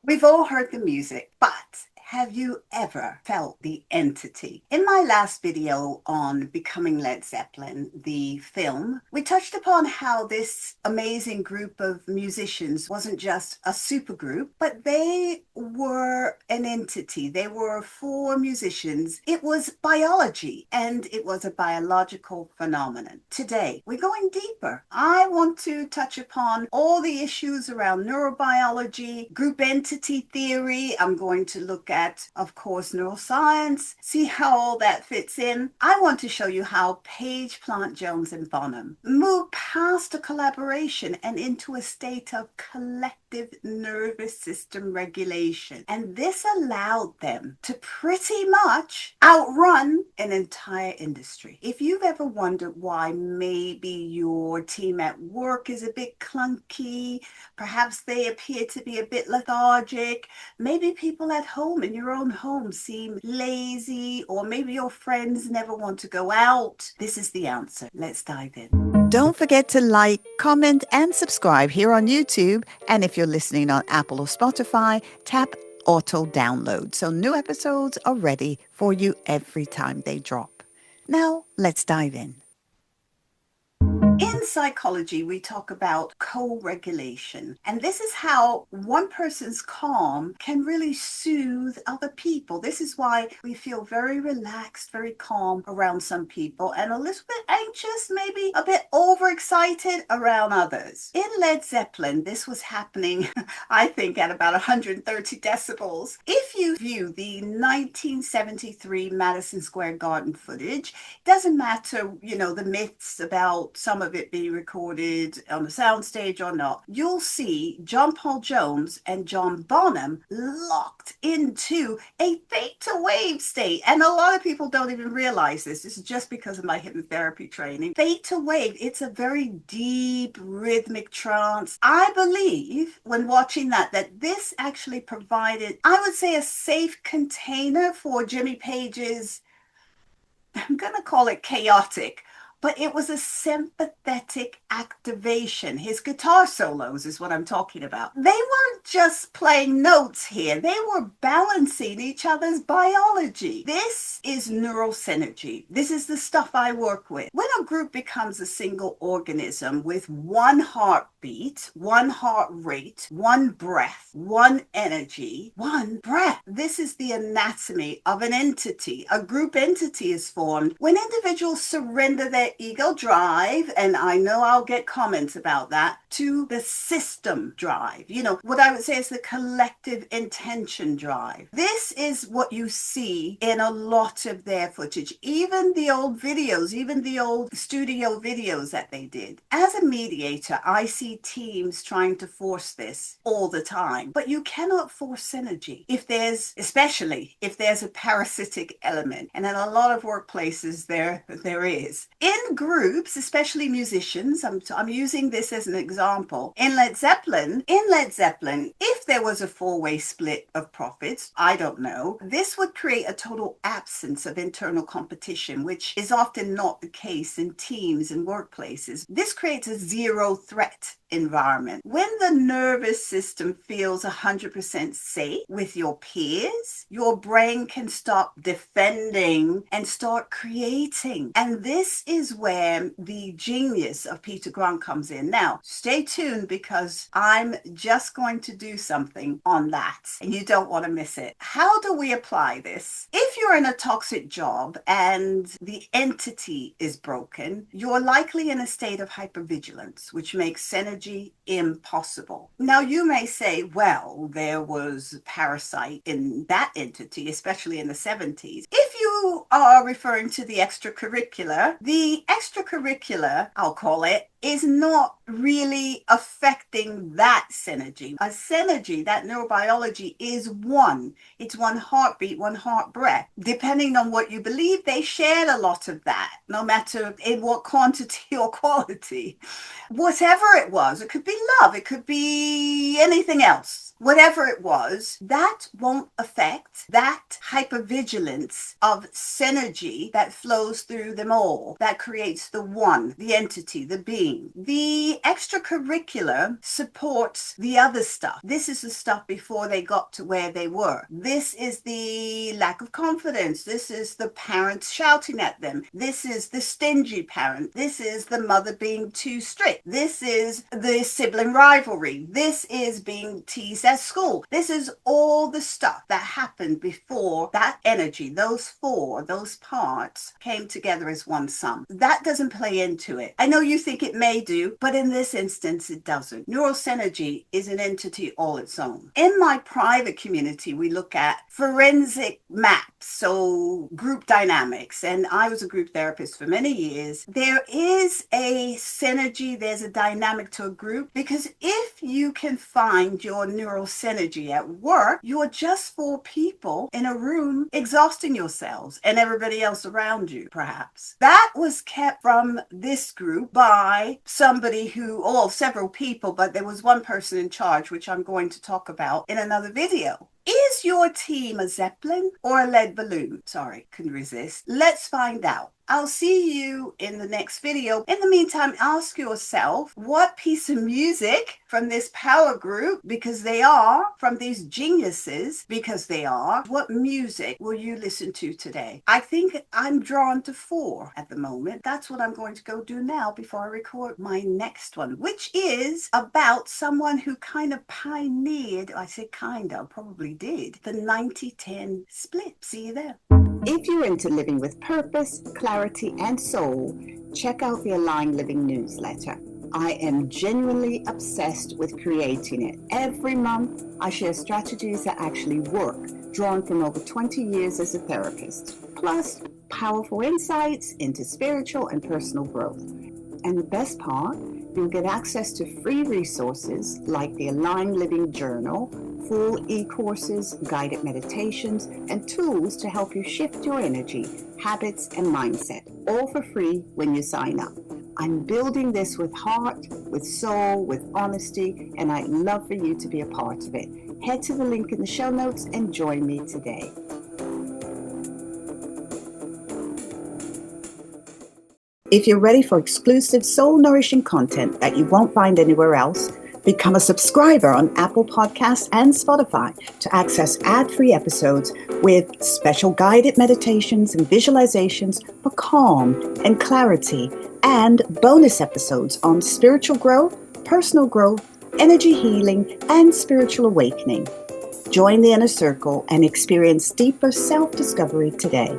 We've all heard the music, but have you ever felt the entity? In my last video on Becoming Led Zeppelin, the film, we touched upon how this amazing group of musicians wasn't just a supergroup, but they were an entity. They were four musicians. It was biology, and it was a biological phenomenon. Today, we're going deeper. I want to touch upon all the issues around neurobiology, group entity theory. I'm going to look at, of course, neuroscience, see how all that fits in. I want to show you how Page, Plant, Jones, and Bonham moved past a collaboration and into a state of collective nervous system regulation. And this allowed them to pretty much outrun an entire industry. If you've ever wondered why maybe your team at work is a bit clunky, perhaps they appear to be a bit lethargic, maybe people at home in your own home seem lazy, or maybe your friends never want to go out, this is the answer. Let's dive in. Don't forget to like, comment, and subscribe here on YouTube. And if you're listening on Apple or Spotify, tap auto download so new episodes are ready for you every time they drop. Now, let's dive in. In psychology, we talk about co-regulation, and this is how one person's calm can really soothe other people. This is why we feel very relaxed, very calm around some people, and a little bit anxious, maybe a bit overexcited around others. In Led Zeppelin, this was happening, I think, at about 130 decibels. If you view the 1973 Madison Square Garden footage, it doesn't matter, the myths about some of it being recorded on the soundstage or not, you'll see John Paul Jones and John Bonham locked into a theta wave state. And a lot of people don't even realize this. This is just because of my hypnotherapy training. Theta wave, it's a very deep rhythmic trance. I believe when watching that this actually provided, I would say, a safe container for Jimmy Page's, I'm going to call it chaotic, but it was a sympathetic activation. His guitar solos is what I'm talking about. They weren't just playing notes here. They were balancing each other's biology. This is Neuro-Synergy. This is the stuff I work with. When a group becomes a single organism with one heartbeat, one heart rate, one breath, one energy, one breath. This is the anatomy of an entity. A group entity is formed when individuals surrender their ego drive, and I know I'll get comments about that, to the system drive. What I would say is the collective intention drive. This is what you see in a lot of their footage, even the old videos, even the old studio videos that they did. As a mediator, I see teams trying to force this all the time, but you cannot force synergy especially if there's a parasitic element, and in a lot of workplaces there is. In groups, especially musicians, I'm using this as an example. In Led Zeppelin, if there was a four-way split of profits, I don't know, this would create a total absence of internal competition, which is often not the case in teams and workplaces. This creates a zero threat environment. When the nervous system feels 100% safe with your peers, your brain can stop defending and start creating. And this is where the genius of Peter Grant comes in. Now, stay tuned, because I'm just going to do something on that, and you don't want to miss it. How do we apply this? If you're in a toxic job and the entity is broken, you're likely in a state of hypervigilance, which makes synergy impossible. Now, you may say, well, there was a parasite in that entity, especially in the 70s. If you are referring to the extracurricular, I'll call it, is not really affecting that synergy. A synergy, that neurobiology, is one. It's one heartbeat, one heart breath. Depending on what you believe, they shared a lot of that, no matter in what quantity or quality. Whatever it was, it could be love, it could be anything else. whatever it was, that won't affect that hypervigilance of synergy that flows through them all, that creates the one, the entity, the being. The extracurricular supports the other stuff. This is the stuff before they got to where they were. This is the lack of confidence. This is the parents shouting at them. This is the stingy parent. This is the mother being too strict. This is the sibling rivalry. This is being teased at school. This is all the stuff that happened before that energy, those parts came together as one sum. That doesn't play into it. I know you think it may do, but in this instance, it doesn't. Neuro-Synergy is an entity all its own. In my private community, we look at forensic maps, so group dynamics, and I was a group therapist for many years. There is a synergy, there's a dynamic to a group, because if you can find your neuro-synergy at work, you're just four people in a room exhausting yourselves and everybody else around you, perhaps. That was kept from this group by somebody who, several people, but there was one person in charge, which I'm going to talk about in another video. Is your team a Zeppelin or a lead balloon? Sorry, couldn't resist. Let's find out. I'll see you in the next video. In the meantime, ask yourself what piece of music from this power group, because they are, from these geniuses, because they are, what music will you listen to today? I think I'm drawn to 4 at the moment. That's what I'm going to go do now before I record my next one, which is about someone who kind of pioneered, I say kind of, probably did, the 90-10 split. See you there. If you're into living with purpose, clarity, and soul, check out the Aligned Living newsletter. I am genuinely obsessed with creating it. Every month, I share strategies that actually work, drawn from over 20 years as a therapist, plus powerful insights into spiritual and personal growth. And the best part, you'll get access to free resources like the Aligned Living Journal, full e-courses, guided meditations, and tools to help you shift your energy, habits, and mindset, all for free when you sign up. I'm building this with heart, with soul, with honesty, and I'd love for you to be a part of it. Head to the link in the show notes and join me today. If you're ready for exclusive soul-nourishing content that you won't find anywhere else, become a subscriber on Apple Podcasts and Spotify to access ad-free episodes with special guided meditations and visualizations for calm and clarity, and bonus episodes on spiritual growth, personal growth, energy healing, and spiritual awakening. Join the inner circle and experience deeper self-discovery today.